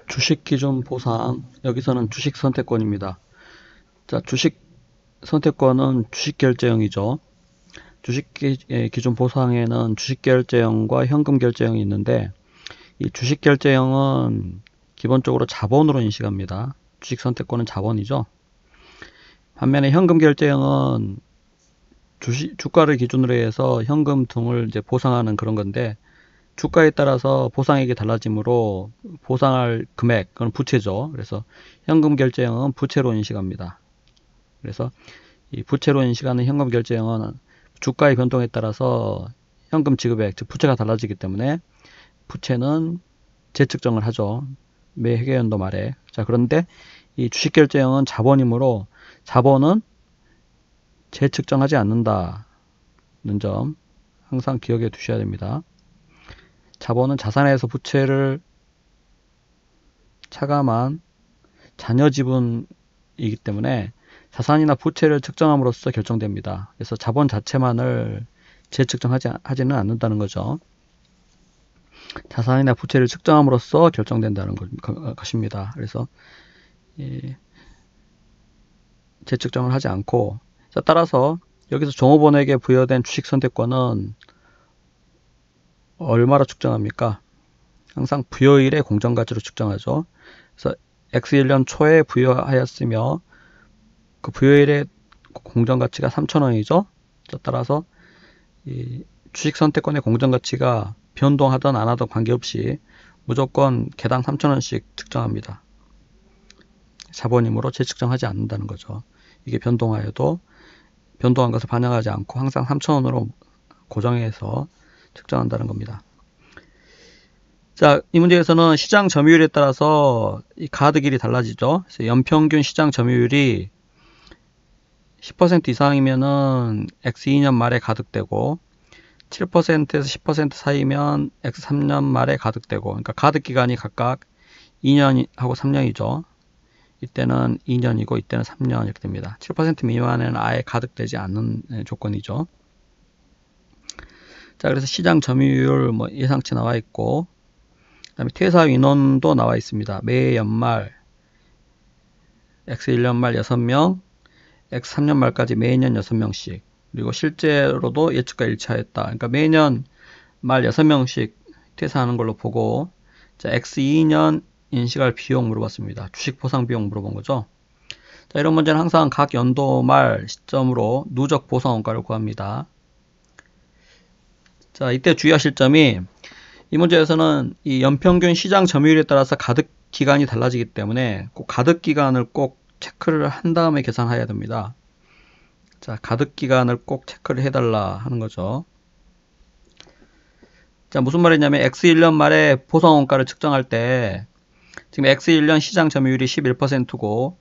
주식 기준 보상, 여기서는 주식 선택권입니다. 자, 주식 선택권은 주식 결제형이죠. 주식 기준 보상에는 주식 결제형과 현금 결제형이 있는데, 이 주식 결제형은 기본적으로 자본으로 인식합니다. 주식 선택권은 자본이죠. 반면에 현금 결제형은 주가를 기준으로 해서 현금 등을 이제 보상하는 그런 건데, 주가에 따라서 보상액이 달라지므로 보상할 금액, 그건 부채죠. 그래서 현금 결제형은 부채로 인식합니다. 그래서 이 부채로 인식하는 현금 결제형은 주가의 변동에 따라서 현금 지급액, 즉 부채가 달라지기 때문에 부채는 재측정을 하죠. 매 회계연도 말에. 자, 그런데 이 주식 결제형은 자본이므로 자본은 재측정하지 않는다는 점 항상 기억해 두셔야 됩니다. 자본은 자산에서 부채를 차감한 잔여 지분이기 때문에 자산이나 부채를 측정함으로써 결정됩니다. 그래서 자본 자체만을 재측정하지는 않는다는 거죠. 자산이나 부채를 측정함으로써 결정된다는 것입니다. 그래서 재측정을 하지 않고, 따라서 여기서 종업원에게 부여된 주식 선택권은 얼마로 측정합니까? 항상 부여일의 공정가치로 측정하죠. 그래서 X1년 초에 부여하였으며 그 부여일의 공정가치가 3,000원이죠. 따라서 이 주식 선택권의 공정가치가 변동하든 안 하든 관계없이 무조건 개당 3,000원씩 측정합니다. 자본이므로 재측정하지 않는다는 거죠. 이게 변동하여도 변동한 것을 반영하지 않고 항상 3,000원으로 고정해서 측정한다는 겁니다. 자, 이 문제에서는 시장 점유율에 따라서 이 가드길이 달라지죠. 그래서 연평균 시장 점유율이 10% 이상이면은 X2년 말에 가득되고 7%에서 10% 사이면 X3년 말에 가득되고, 그러니까 가득 기간이 각각 2년하고 3년이죠. 이때는 2년이고 이때는 3년 이렇게 됩니다. 7% 미만에는 아예 가득되지 않는 조건이죠. 자, 그래서 시장 점유율 예상치 나와 있고, 그다음에 퇴사 인원도 나와 있습니다. 매 연말 X1년 말 6명, X3년 말까지 매년 6명씩, 그리고 실제로도 예측과 일치하였다. 그러니까 매년 말 6명씩 퇴사하는 걸로 보고, 자, X2년 인식할 비용 물어봤습니다. 주식 보상 비용 물어본 거죠. 자, 이런 문제는 항상 각 연도 말 시점으로 누적 보상 원가를 구합니다. 자, 이때 주의하실 점이, 이 문제에서는 이 연평균 시장 점유율에 따라서 가득 기간이 달라지기 때문에 꼭 가득 기간을 꼭 체크를 한 다음에 계산해야 됩니다. 자, 가득 기간을 꼭 체크를 해달라 하는 거죠. 자, 무슨 말이냐면 X1년 말에 보상 원가를 측정할 때 지금 X1년 시장 점유율이 11%고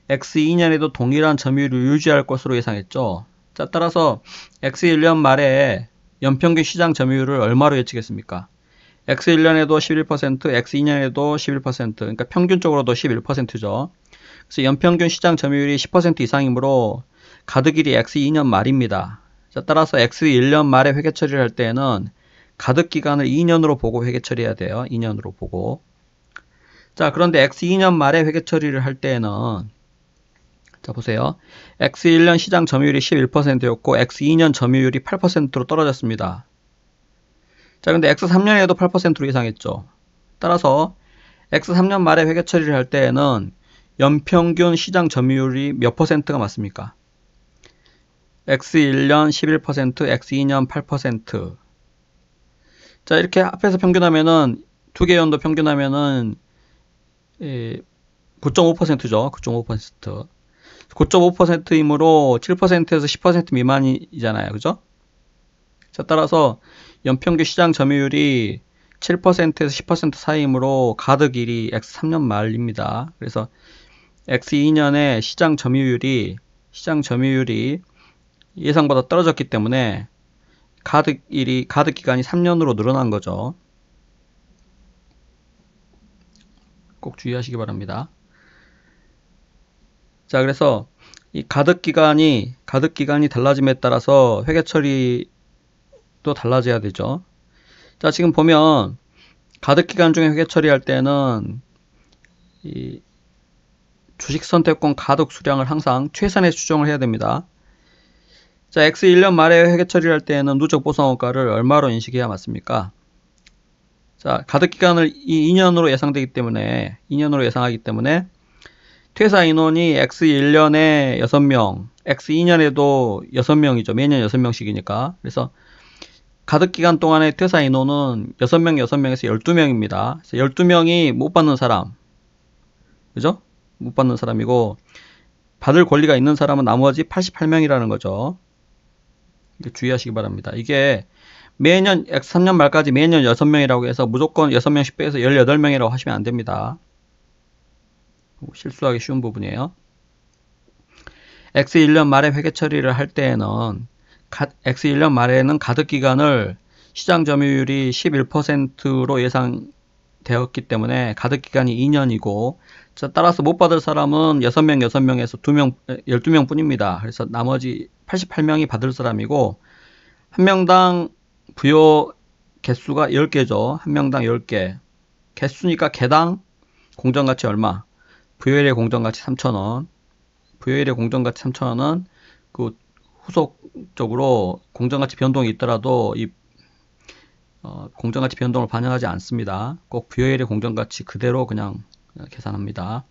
X2년에도 동일한 점유율을 유지할 것으로 예상했죠. 자, 따라서 X1년 말에 연평균 시장 점유율을 얼마로 예측했습니까? X1년에도 11%, X2년에도 11%, 그러니까 평균적으로도 11%죠. 그래서 연평균 시장 점유율이 10% 이상이므로 가득일이 X2년 말입니다. 자, 따라서 X1년 말에 회계 처리를 할 때에는 가득 기간을 2년으로 보고 회계 처리해야 돼요. 2년으로 보고. 자, 그런데 X2년 말에 회계 처리를 할 때에는, 자, 보세요. X1년 시장 점유율이 11%였고 X2년 점유율이 8%로 떨어졌습니다. 자, 근데 X3년에도 8%로 예상했죠. 따라서 X3년 말에 회계 처리를 할 때에는 연평균 시장 점유율이 몇 %가 맞습니까? X1년 11%, X2년 8%. 자, 이렇게 합해서 평균하면은 두 개 연도 평균하면은 9.5%죠. 9.5%. 9.5%이므로 7%에서 10% 미만이잖아요. 그죠? 자, 따라서 연평균 시장 점유율이 7%에서 10% 사이이므로 가득일이 X3년 말입니다. 그래서 X2년에 시장 점유율이 예상보다 떨어졌기 때문에 가득 기간이 3년으로 늘어난 거죠. 꼭 주의하시기 바랍니다. 자, 그래서 이 가득 기간이 달라짐에 따라서 회계 처리도 달라져야 되죠. 자, 지금 보면 가득기간 중에 회계 처리할 때는 이 주식 선택권 가득 수량을 항상 최선에 추정을 해야 됩니다. 자, X 1년 말에 회계 처리할 때는 누적 보상원가를 얼마로 인식해야 맞습니까? 자, 가득기간을 이 2년으로 예상하기 때문에 퇴사 인원이 X 1년에 6명, X 2년에도 6명이죠. 매년 6명씩이니까. 그래서 가득기간 동안의 퇴사 인원은 6명에서 12명입니다. 그래서 12명이 못 받는 사람. 그죠? 못 받는 사람이고, 받을 권리가 있는 사람은 나머지 88명이라는 거죠. 주의하시기 바랍니다. 이게 매년 X 3년 말까지 매년 6명이라고 해서 무조건 6명씩 빼서 18명이라고 하시면 안 됩니다. 실수하기 쉬운 부분이에요. X 1년 말에 회계 처리를 할 때에는 X 1년 말에는 가득기간을 시장 점유율이 11%로 예상되었기 때문에 가득기간이 2년이고, 따라서 못 받을 사람은 6명에서 12명 뿐입니다. 그래서 나머지 88명이 받을 사람이고, 한 명당 부여 개수가 10개죠. 한 명당 10개. 개수니까 개당 공정가치 얼마? 부여일의 공정가치 3,000원. 부여일의 공정가치 3,000원은 그 후속적으로 공정가치 변동이 있더라도 이 공정가치 변동을 반영하지 않습니다. 꼭 부여일의 공정가치 그대로 그냥 계산합니다.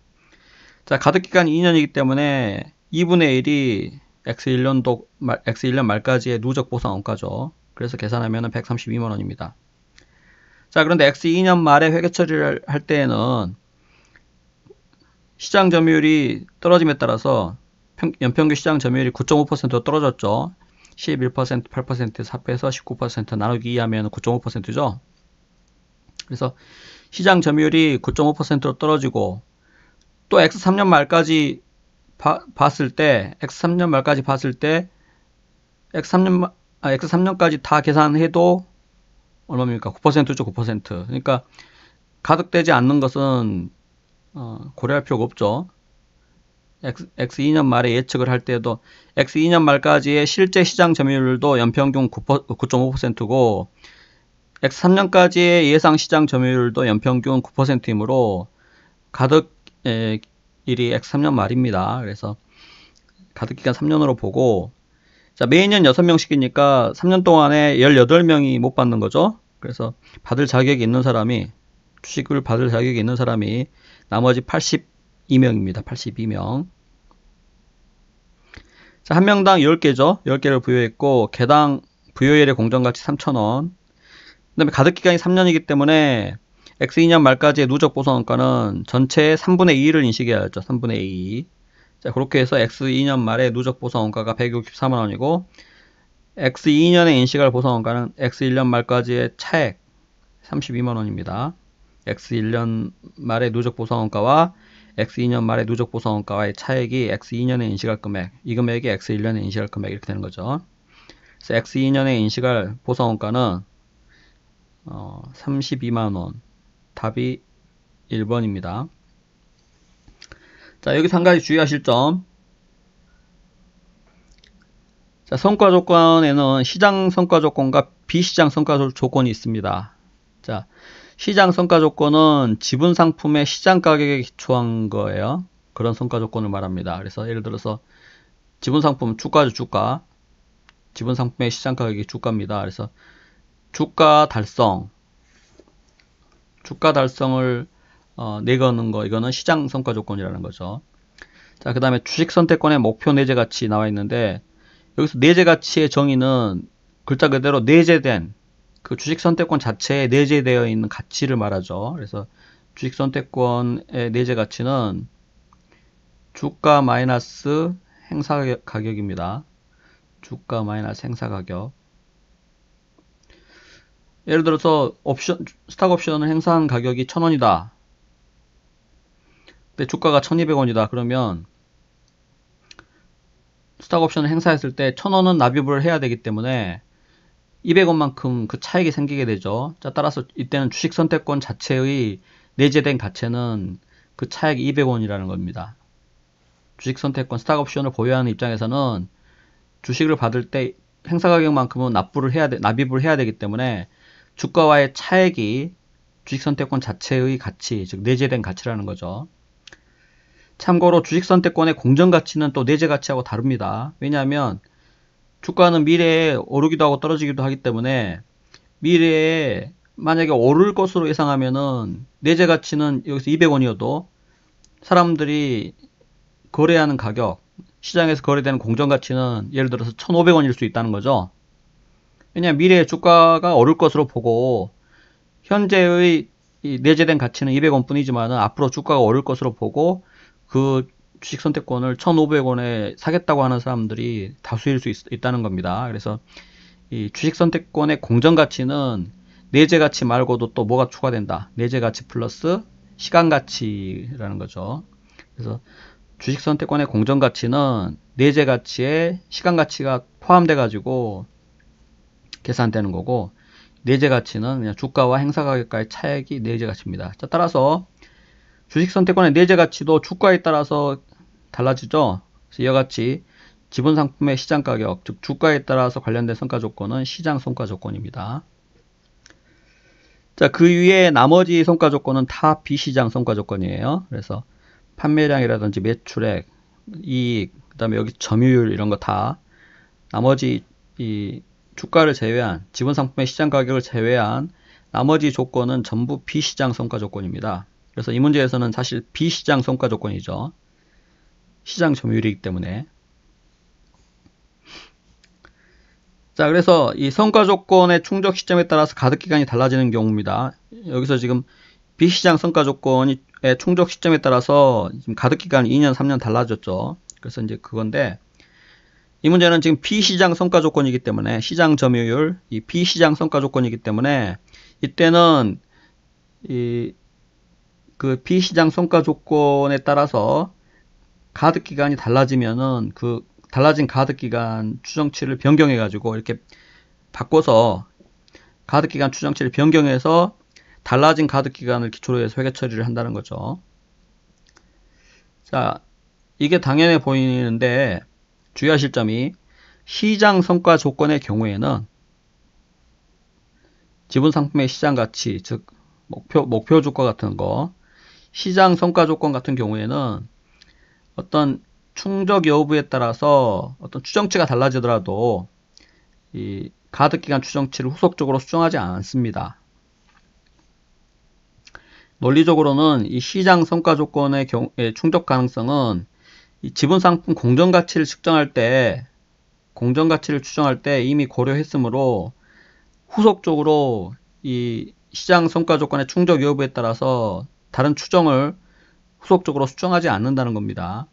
자, 가득기간이 2년이기 때문에 2분의 1이 X1년 말까지의 누적 보상 원가죠. 그래서 계산하면 132만원입니다. 자, 그런데 X2년 말에 회계 처리를 할 때에는 시장 점유율이 떨어짐에 따라서 연평균 시장 점유율이 9.5% 떨어졌죠. 11%, 8%에서 합해서 19% 나누기 2하면 9.5%죠. 그래서 시장 점유율이 9.5%로 떨어지고, 또 X3년 말까지 봤을 때 X3년까지 다 계산해도 얼마입니까? 9%죠, 9%. 그러니까 가득되지 않는 것은 고려할 필요가 없죠. X2년 말에 예측을 할 때도 X2년 말까지의 실제 시장 점유율도 연평균 9.5%고 X3년까지의 예상 시장 점유율도 연평균 9%이므로 가득일이 X3년 말입니다. 그래서 가득기간 3년으로 보고, 자, 매년 6명씩이니까 3년 동안에 18명이 못 받는 거죠. 그래서 받을 자격이 있는 사람이, 주식을 받을 자격이 있는 사람이 나머지 82명입니다. 82명. 자, 한 명당 10개죠. 10개를 부여했고, 개당 부여일의 공정가치 3,000원. 그 다음에 가득기간이 3년이기 때문에 X2년 말까지의 누적 보상원가는 전체의 3분의 2를 인식해야죠. 3분의 2. 자, 그렇게 해서 X2년 말에 누적 보상원가가 164만원이고, X2년에 인식할 보상원가는 X1년 말까지의 차액 32만원입니다. X1년 말의 누적 보상원가와 X2년 말의 누적 보상원가와의 차액이 X2년에 인식할 금액, 이 금액이 X1년에 인식할 금액, 이렇게 되는 거죠. 그래서 X2년에 인식할 보상원가는 32만원. 답이 1번입니다. 자, 여기서 한 가지 주의하실 점. 자, 성과 조건에는 시장 성과 조건과 비시장 성과 조건이 있습니다. 자, 시장 성과 조건은 지분 상품의 시장 가격에 기초한 거예요. 그런 성과 조건을 말합니다. 그래서 예를 들어서 지분 상품 주가죠, 주가. 지분 상품의 시장 가격이 주가입니다. 그래서 주가 달성을 내거는 거, 이거는 시장 성과 조건이라는 거죠. 자, 그 다음에 주식 선택권의 목표 내재 가치 나와 있는데, 여기서 내재 가치의 정의는 글자 그대로 내재된 그 주식 선택권 자체에 내재되어 있는 가치를 말하죠. 그래서 주식 선택권의 내재 가치는 주가 마이너스 행사 가격입니다. 주가 마이너스 행사 가격. 예를 들어서 스탁 옵션을 행사한 가격이 1,000원이다. 근데 주가가 1,200원이다. 그러면 스탁 옵션을 행사했을 때 1,000원은 납입을 해야 되기 때문에 200원만큼 그 차익이 생기게 되죠. 자, 따라서 이때는 주식 선택권 자체의 내재된 가치는 그 차액이 200원이라는 겁니다. 주식 선택권 스탁 옵션을 보유하는 입장에서는 주식을 받을 때 행사 가격만큼은 납입을 해야 되기 때문에 주가와의 차액이 주식선택권 자체의 가치, 즉 내재된 가치라는 거죠. 참고로 주식선택권의 공정가치는 또 내재가치하고 다릅니다. 왜냐하면 주가는 미래에 오르기도 하고 떨어지기도 하기 때문에 미래에 만약에 오를 것으로 예상하면은 내재가치는 여기서 200원이어도 사람들이 거래하는 가격, 시장에서 거래되는 공정가치는 예를 들어서 1,500원일 수 있다는 거죠. 왜냐하면 미래에 주가가 오를 것으로 보고 현재의 이 내재된 가치는 200원 뿐이지만 앞으로 주가가 오를 것으로 보고 그 주식 선택권을 1,500원에 사겠다고 하는 사람들이 다수일 수 있다는 겁니다. 그래서 이 주식 선택권의 공정 가치는 내재 가치 말고도 또 뭐가 추가된다. 내재 가치 플러스 시간 가치라는 거죠. 그래서 주식 선택권의 공정 가치는 내재 가치에 시간 가치가 포함돼 가지고 계산되는 거고, 내재 가치는 그냥 주가와 행사 가격과의 차액이 내재 가치입니다. 자, 따라서 주식 선택권의 내재 가치도 주가에 따라서 달라지죠. 그래서 이와 같이 지분 상품의 시장 가격, 즉 주가에 따라서 관련된 성과 조건은 시장 성과 조건입니다. 자, 그 위에 나머지 성과 조건은 다 비시장 성과 조건이에요. 그래서 판매량이라든지 매출액, 이익, 그 다음에 여기 점유율 이런 거 다 나머지 이 주가를 제외한, 지분 상품의 시장 가격을 제외한 나머지 조건은 전부 비시장 성과 조건입니다. 그래서 이 문제에서는 사실 비시장 성과 조건이죠. 시장 점유율이기 때문에. 자, 그래서 이 성과 조건의 충족 시점에 따라서 가득기간이 달라지는 경우입니다. 여기서 지금 비시장 성과 조건의 충족 시점에 따라서 지금 가득기간이 2년, 3년 달라졌죠. 그래서 이제 그건데, 이 문제는 지금 비시장 성과 조건이기 때문에, 시장 점유율, 이 비시장 성과 조건이기 때문에, 이때는 그 비시장 성과 조건에 따라서 가득기간이 달라지면은 그 달라진 가득기간 추정치를 변경해 가지고 이렇게 바꿔서 가득기간 추정치를 변경해서 달라진 가득기간을 기초로 해서 회계 처리를 한다는 거죠. 자, 이게 당연해 보이는데 주의하실 점이, 시장 성과 조건의 경우에는 지분 상품의 시장 가치, 즉 목표 주가 같은 거, 시장 성과 조건 같은 경우에는 어떤 충족 여부에 따라서 어떤 추정치가 달라지더라도 이 가득기간 추정치를 후속적으로 수정하지 않습니다. 논리적으로는 이 시장 성과 조건의 충족 가능성은 이 지분 상품 공정가치를 측정할 때, 공정가치를 추정할 때 이미 고려했으므로 후속적으로 이 시장 성과 조건의 충족 여부에 따라서 다른 추정을 후속적으로 수정하지 않는다는 겁니다.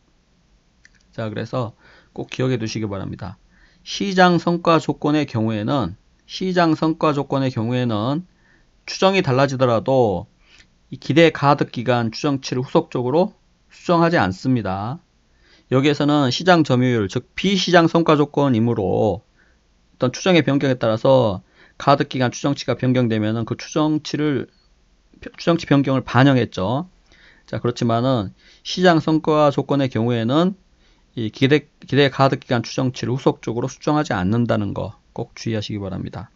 자, 그래서 꼭 기억해 두시기 바랍니다. 시장 성과 조건의 경우에는 추정이 달라지더라도 이 기대 가득 기간 추정치를 후속적으로 수정하지 않습니다. 여기에서는 시장 점유율, 즉 비시장 성과 조건이므로 어떤 추정의 변경에 따라서 가득 기간 추정치가 변경되면은 그 추정치 변경을 반영했죠. 자, 그렇지만은 시장 성과 조건의 경우에는 이 기대 가득 기간 추정치를 후속적으로 수정하지 않는다는 거 꼭 주의하시기 바랍니다.